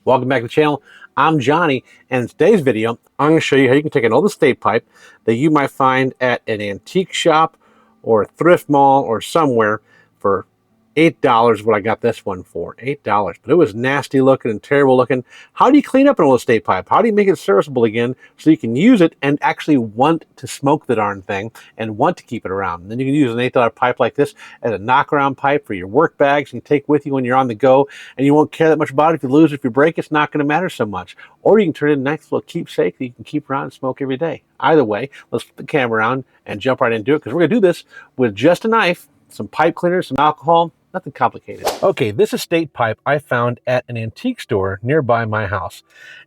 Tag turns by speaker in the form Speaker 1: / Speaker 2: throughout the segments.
Speaker 1: Welcome back to the channel. I'm Johnny, and in today's video, I'm going to show you how you can take an old estate pipe that you might find at an antique shop or a thrift mall or somewhere for $8. What I got this one for, $8. But it was nasty looking and terrible looking. How do you clean up an old estate pipe? How do you make it serviceable again so you can use it and actually want to smoke the darn thing and want to keep it around? And then you can use an $8 pipe like this as a knockaround pipe for your work bags and take with you when you're on the go, and you won't care that much about it. If you lose it, if you break it, it's not going to matter so much. Or you can turn it into a nice little keepsake that you can keep around and smoke every day. Either way, let's put the camera around and jump right into it, because we're going to do this with just a knife, some pipe cleaner, some alcohol. Nothing complicated. Okay, this estate pipe I found at an antique store nearby my house.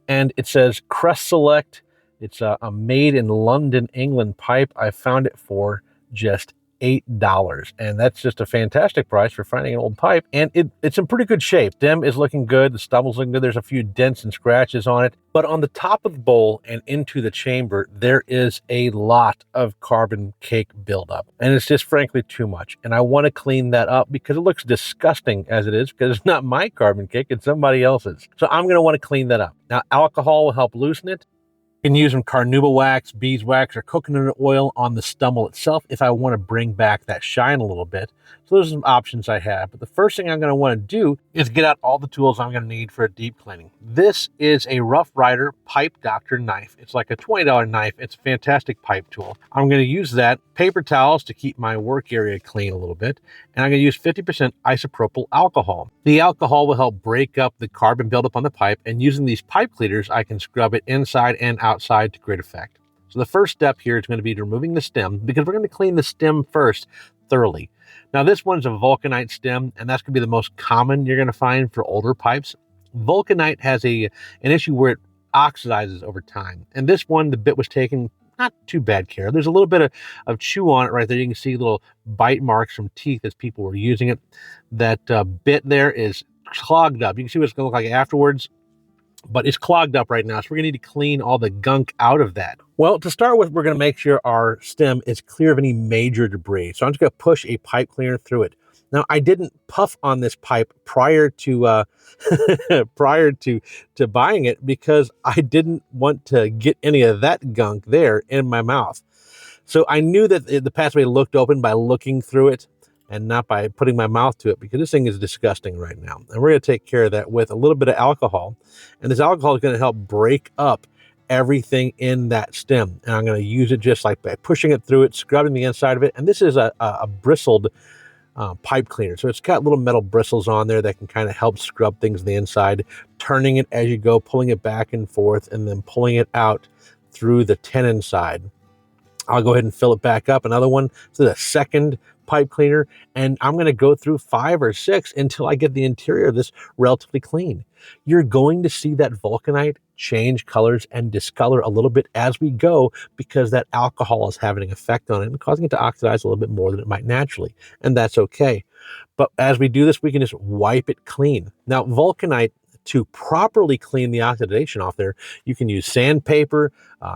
Speaker 1: And it says Crust Select. It's a made in London, England pipe. I found it for just $8. And that's just a fantastic price for finding an old pipe. And it's in pretty good shape. Stem is looking good. The stubble's looking good. There's a few dents and scratches on it. But on the top of the bowl and into the chamber, there is a lot of carbon cake buildup. And it's just frankly too much. And I want to clean that up because it looks disgusting as it is, because it's not my carbon cake, it's somebody else's. So I'm going to want to clean that up. Now, alcohol will help loosen it. You can use some carnauba wax, beeswax, or coconut oil on the stumble itself if I want to bring back that shine a little bit. So those are some options I have. But the first thing I'm going to want to do is get out all the tools I'm going to need for a deep cleaning. This is a Rough Rider Pipe Doctor knife. It's like a $20 knife. It's a fantastic pipe tool. I'm going to use that, paper towels to keep my work area clean a little bit, and I'm going to use 50% isopropyl alcohol. The alcohol will help break up the carbon buildup on the pipe, and using these pipe cleaners, I can scrub it inside and outside to great effect. So the first step here is going to be removing the stem, because we're going to clean the stem first thoroughly. Now, this one's a vulcanite stem, and that's going to be the most common you're going to find for older pipes. Vulcanite has an issue where it oxidizes over time. And this one, the bit was taken not too bad care. There's a little bit of chew on it right there. You can see little bite marks from teeth as people were using it. That bit there is clogged up. You can see what it's going to look like afterwards, but it's clogged up right now. So we're going to need to clean all the gunk out of that. Well, to start with, we're going to make sure our stem is clear of any major debris. So I'm just going to push a pipe cleaner through it. Now, I didn't puff on this pipe prior to prior to buying it, because I didn't want to get any of that gunk there in my mouth. So I knew that the pathway looked open by looking through it and not by putting my mouth to it, because this thing is disgusting right now. And we're going to take care of that with a little bit of alcohol. And this alcohol is going to help break up everything in that stem. And I'm going to use it just like by pushing it through it, scrubbing the inside of it. And this is a bristled pipe cleaner. So it's got little metal bristles on there that can kind of help scrub things on the inside, turning it as you go, pulling it back and forth, and then pulling it out through the tenon side. I'll go ahead and fill it back up. Another one, so the second pipe cleaner, and I'm going to go through 5 or 6 until I get the interior of this relatively clean. You're going to see that vulcanite change colors and discolor a little bit as we go, because that alcohol is having an effect on it and causing it to oxidize a little bit more than it might naturally, and that's okay. But as we do this, we can just wipe it clean. Now, vulcanite, to properly clean the oxidation off there, you can use sandpaper,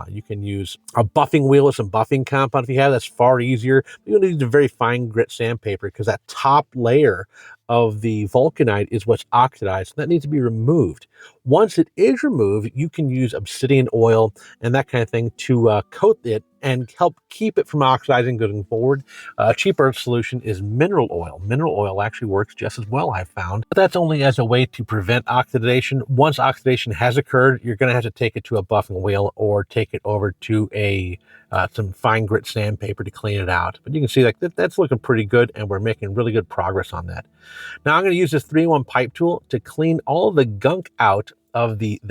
Speaker 1: you can use a buffing wheel with some buffing compound if you have. That's far easier. You don't need a very fine grit sandpaper, because that top layer of the vulcanite is what's oxidized, and that needs to be removed. Once it is removed, you can use obsidian oil and that kind of thing to coat it and help keep it from oxidizing going forward. A cheaper solution is mineral oil. Mineral oil actually works just as well, I've found, but that's only as a way to prevent oxidation. Once oxidation has occurred, you're going to have to take it to a buffing wheel or take it over to some fine grit sandpaper to clean it out. But you can see like that's looking pretty good, and we're making really good progress on that. Now I'm going to use this 3-in-1 pipe tool to clean all of the gunk out of the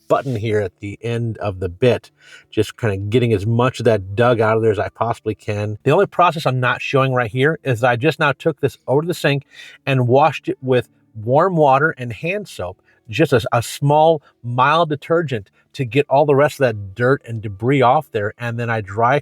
Speaker 1: button here at the end of the bit, just kind of getting as much of that dug out of there as I possibly can. The only process I'm not showing right here is I just now took this over to the sink and washed it with warm water and hand soap, just a small mild detergent, to get all the rest of that dirt and debris off there. And then I dry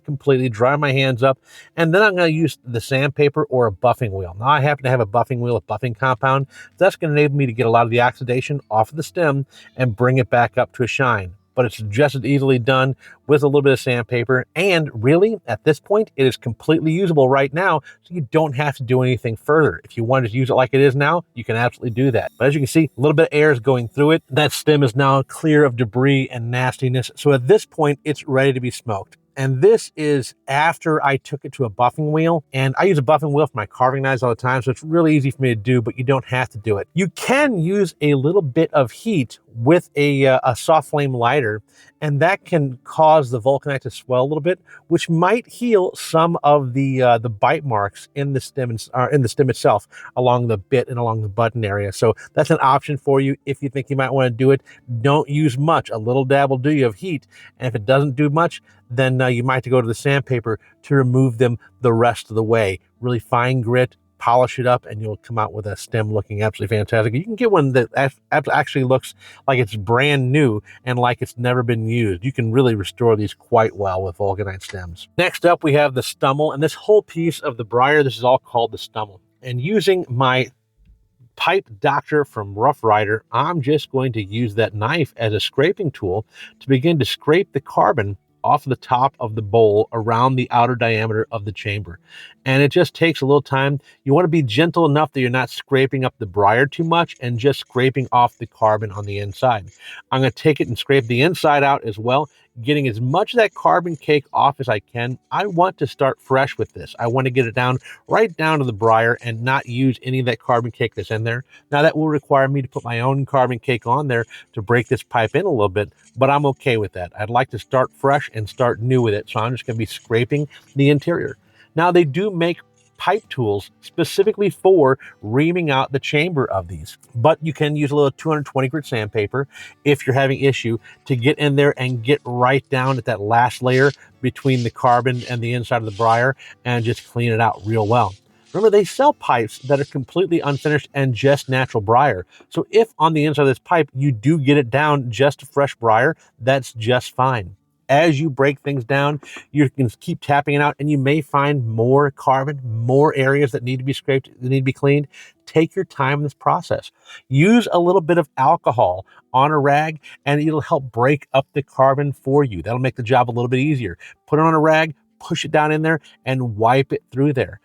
Speaker 1: my hands up, and then I'm going to use the sandpaper or a buffing wheel. Now I happen to have a buffing wheel with buffing compound. That's going to enable me to get a lot of the oxidation off of the stem and bring it back up to a shine. but it's just as easily done with a little bit of sandpaper. And really, at this point, it is completely usable right now, so you don't have to do anything further. If you wanted to use it like it is now, you can absolutely do that. But as you can see, a little bit of air is going through it. That stem is now clear of debris and nastiness. So at this point, it's ready to be smoked. And this is after I took it to a buffing wheel, and I use a buffing wheel for my carving knives all the time, so it's really easy for me to do, but you don't have to do it. You can use a little bit of heat with a soft flame lighter, and that can cause the vulcanite to swell a little bit, which might heal some of the bite marks in the stem itself, along the bit and along the button area. So that's an option for you if you think you might want to do it. Don't use much. A little dab will do you of heat, and if it doesn't do much, then you might have to go to the sandpaper to remove them the rest of the way. Really fine grit, polish it up, and you'll come out with a stem looking absolutely fantastic. You can get one that actually looks like it's brand new and like it's never been used. You can really restore these quite well with vulcanite stems. Next up, we have the stummel, and this whole piece of the briar, this is all called the stummel. And using my Pipe Doctor from Rough Rider, I'm just going to use that knife as a scraping tool to begin to scrape the carbon off the top of the bowl around the outer diameter of the chamber. And it just takes a little time. You want to be gentle enough that you're not scraping up the briar too much and just scraping off the carbon on the inside. I'm going to take it and scrape the inside out as well, getting as much of that carbon cake off as I can. I want to start fresh with this. I want to get it down right down to the briar and not use any of that carbon cake that's in there. Now that will require me to put my own carbon cake on there to break this pipe in a little bit, but I'm okay with that. I'd like to start fresh and start new with it, so I'm just going to be scraping the interior. Now they do make pipe tools specifically for reaming out the chamber of these, but you can use a little 220 grit sandpaper if you're having issue to get in there and get right down at that last layer between the carbon and the inside of the briar and just clean it out real well. Remember, they sell pipes that are completely unfinished and just natural briar. So if on the inside of this pipe you do get it down just fresh briar, that's just fine. As you break things down, you can keep tapping it out, and you may find more carbon, more areas that need to be scraped, that need to be cleaned. Take your time in this process. Use a little bit of alcohol on a rag, and it'll help break up the carbon for you. That'll make the job a little bit easier. Put it on a rag, push it down in there, and wipe it through there.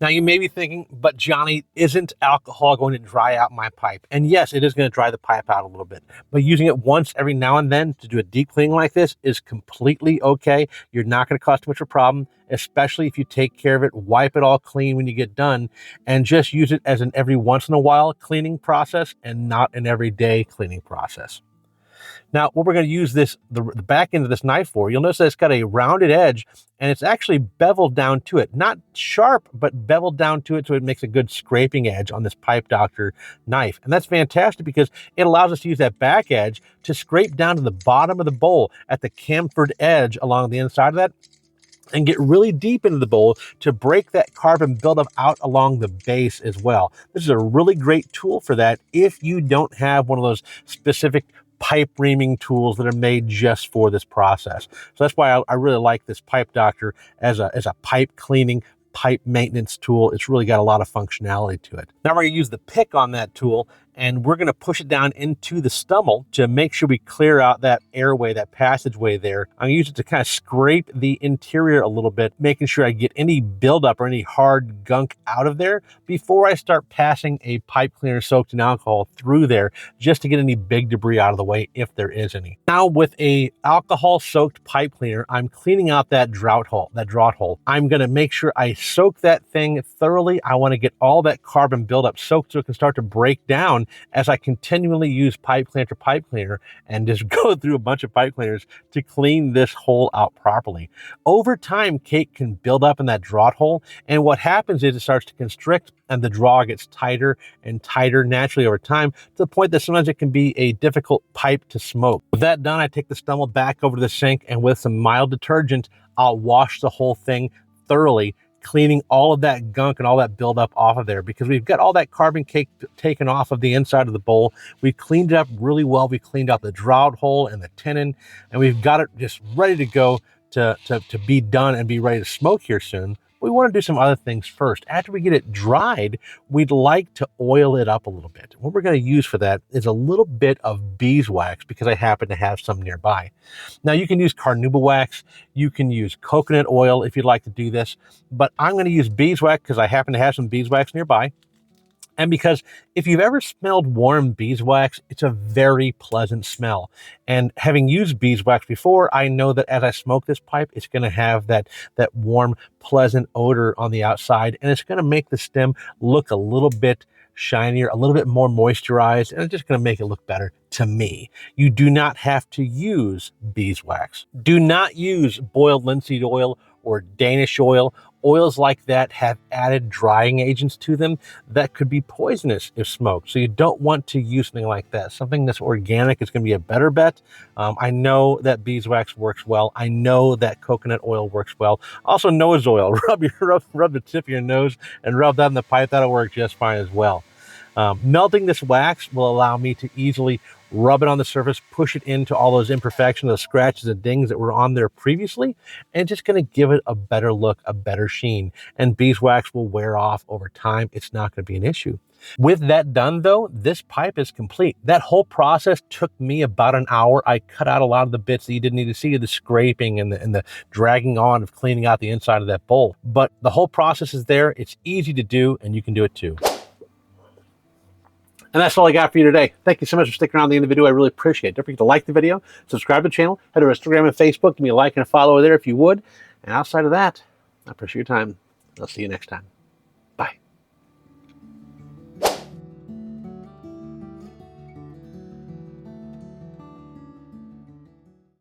Speaker 1: Now you may be thinking, but Johnny, isn't alcohol going to dry out my pipe? And yes, it is going to dry the pipe out a little bit, but using it once every now and then to do a deep cleaning like this is completely okay. You're not going to cause too much of a problem, especially if you take care of it, wipe it all clean when you get done, and just use it as an every once in a while cleaning process and not an everyday cleaning process. Now, what we're going to use the back end of this knife for, you'll notice that it's got a rounded edge, and it's actually beveled down to it. Not sharp, but beveled down to it, so it makes a good scraping edge on this Pipe Doctor knife. And that's fantastic because it allows us to use that back edge to scrape down to the bottom of the bowl at the chamfered edge along the inside of that, and get really deep into the bowl to break that carbon buildup out along the base as well. This is a really great tool for that if you don't have one of those specific pipe reaming tools that are made just for this process. So that's why I really like this Pipe Doctor as a pipe cleaning, pipe maintenance tool. It's really got a lot of functionality to it. Now we're going to use the pick on that tool, and we're going to push it down into the stummel to make sure we clear out that airway, that passageway there. I'm going to use it to kind of scrape the interior a little bit, making sure I get any buildup or any hard gunk out of there before I start passing a pipe cleaner soaked in alcohol through there, just to get any big debris out of the way if there is any. Now with a alcohol soaked pipe cleaner, I'm cleaning out that draught hole. I'm going to make sure I soak that thing thoroughly. I want to get all that carbon buildup soaked so it can start to break down as I continually use pipe cleaner to pipe cleaner and just go through a bunch of pipe cleaners to clean this hole out properly. Over time, cake can build up in that draught hole, and what happens is it starts to constrict and the draw gets tighter and tighter naturally over time, to the point that sometimes it can be a difficult pipe to smoke. With that done, I take the stummel back over to the sink, and with some mild detergent, I'll wash the whole thing thoroughly, cleaning all of that gunk and all that buildup off of there, because we've got all that carbon cake taken off of the inside of the bowl. We cleaned it up really well. We cleaned out the draught hole and the tenon, and we've got it just ready to go to be done and be ready to smoke here soon. we want to do some other things first. After we get it dried, we'd like to oil it up a little bit. What we're going to use for that is a little bit of beeswax, because I happen to have some nearby. Now, you can use carnauba wax, you can use coconut oil if you'd like to do this, but I'm going to use beeswax because I happen to have some beeswax nearby. And because if you've ever smelled warm beeswax, it's a very pleasant smell. And having used beeswax before, I know that as I smoke this pipe, it's going to have that warm, pleasant odor on the outside, and it's going to make the stem look a little bit shinier, a little bit more moisturized, and it's just going to make it look better to me. You do not have to use beeswax. Do not use boiled linseed oil or Danish oil. Oils like that have added drying agents to them that could be poisonous if smoked. So you don't want to use something like that. Something that's organic is going to be a better bet. I know that beeswax works well. I know that coconut oil works well. Also, nose oil. Rub the tip of your nose and rub that in the pipe. That'll work just fine as well. Melting this wax will allow me to easily rub it on the surface, push it into all those imperfections, those scratches and dings that were on there previously, and just going to give it a better look, a better sheen. And beeswax will wear off over time. It's not going to be an issue. With that done, though, this pipe is complete. That whole process took me about an hour. I cut out a lot of the bits that you didn't need to see, the scraping and the dragging on of cleaning out the inside of that bowl. But the whole process is there. It's easy to do, and you can do it too. And that's all I got for you today. Thank you so much for sticking around to the end of the video. I really appreciate it. Don't forget to like the video, subscribe to the channel, head to Instagram and Facebook. Give me a like and a follow there if you would. And outside of that, I appreciate your time. I'll see you next time.